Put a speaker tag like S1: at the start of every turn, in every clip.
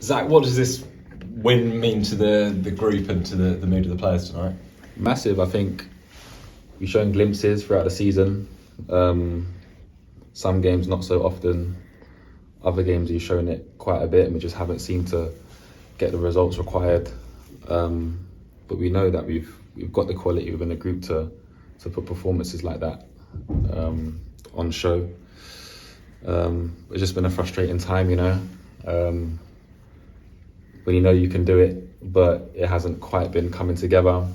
S1: Zach, what does this win mean to the group and to the mood of the players tonight?
S2: Massive. I think we've shown glimpses throughout the season. Some games not so often. Other games you've shown it quite a bit, and we just haven't seemed to get the results required. But we know that we've got the quality within the group to put performances like that on show. It's just been a frustrating time, when you know you can do it, but it hasn't quite been coming together.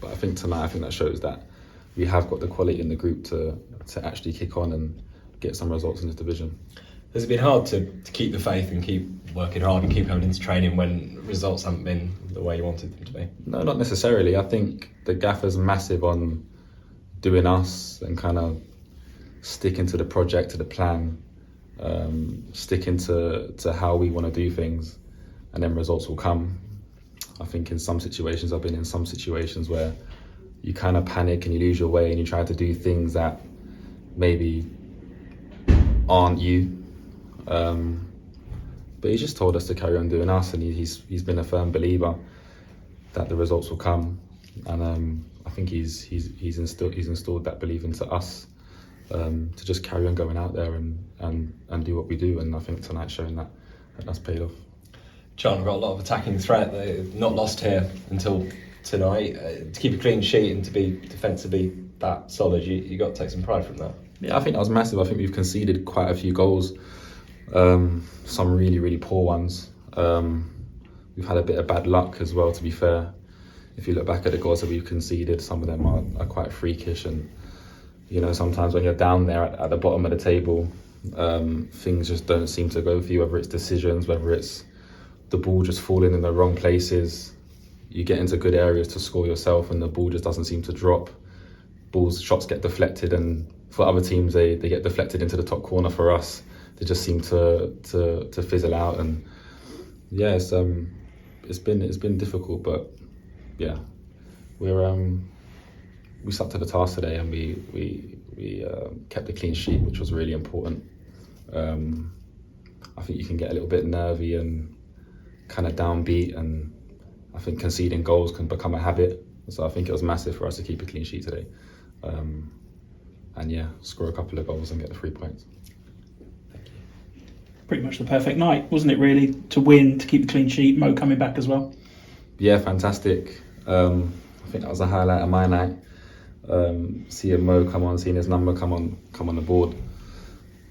S2: But I think tonight, that shows that we have got the quality in the group to actually kick on and get some results in this division.
S1: Has it been hard to keep the faith and keep working hard and keep coming into training when results haven't been the way you wanted them to be?
S2: No, not necessarily. I think the gaffer's massive on doing us and kind of sticking to the project, to the plan, sticking to how we want to do things, and then results will come. I think in some situations, I've been in some situations where you kind of panic and you lose your way and you try to do things that maybe aren't you. But he's just told us to carry on doing us, and he's been a firm believer that the results will come, and I think he's installed that belief into us, to just carry on going out there and do what we do, and I think tonight's showing that that's paid off.
S1: Charlton got a lot of attacking threat. They've not lost here until tonight. To keep a clean sheet and to be defensively that solid, you got to take some pride from that.
S2: Yeah, I think that was massive. I think we've conceded quite a few goals, some really, really poor ones. We've had a bit of bad luck as well, to be fair. If you look back at the goals that we've conceded, some of them are quite freakish, and sometimes when you're down there at the bottom of the table, things just don't seem to go for you, whether it's decisions, whether it's the ball just falling in the wrong places. You get into good areas to score yourself and the ball just doesn't seem to drop. Shots get deflected, and for other teams they get deflected into the top corner. For us, they just seem to fizzle out, and yeah, it's been difficult, but yeah, we stuck to the task today, and we kept a clean sheet, which was really important. I think you can get a little bit nervy and kind of downbeat, and I think conceding goals can become a habit. So I think it was massive for us to keep a clean sheet today, and yeah, score a couple of goals and get the 3 points.
S3: Pretty much the perfect night, wasn't it, really, to win, to keep the clean sheet, Mo coming back as well?
S2: Yeah, fantastic. I think that was the highlight of my night. Seeing Mo come on, seeing his number come on the board.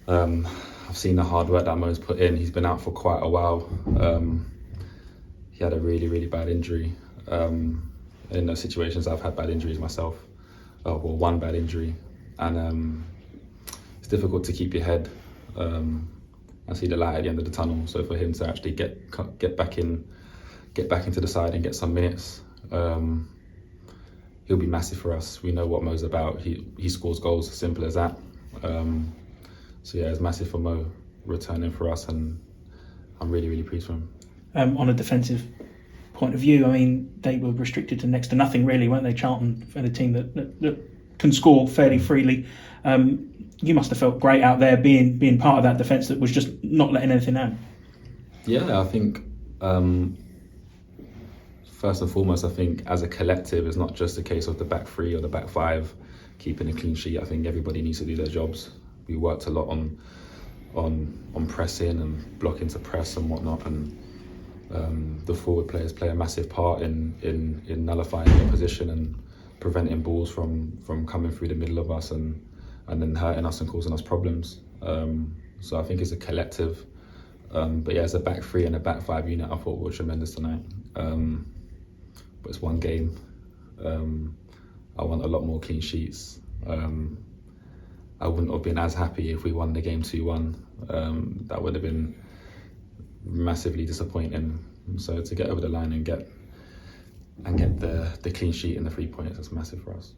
S2: I've seen the hard work that Mo's put in. He's been out for quite a while. He had a really, really bad injury. In those situations, I've had bad injuries myself. One bad injury, and it's difficult to keep your head and see the light at the end of the tunnel. So for him to actually get back into the side and get some minutes, he'll be massive for us. We know what Mo's about. He scores goals, simple as that. So yeah, it's massive for Mo returning for us, and I'm really, really pleased for him.
S3: On a defensive point of view, I mean, they were restricted to next to nothing, really, weren't they? Charlton, for the team that can score fairly freely. You must have felt great out there being part of that defence that was just not letting anything out.
S2: Yeah, I think first and foremost, I think as a collective, it's not just a case of the back three or the back five keeping a clean sheet. I think everybody needs to do their jobs. We worked a lot on pressing and blocking to press and whatnot, and the forward players play a massive part in nullifying the opposition and preventing balls from coming through the middle of us and then hurting us and causing us problems. So I think it's a collective. But yeah, as a back three and a back five unit, I thought we were tremendous tonight. But it's one game. I want a lot more clean sheets. I wouldn't have been as happy if we won the game 2-1. That would have been massively disappointing. So to get over the line and get the clean sheet and the 3 points, that's massive for us.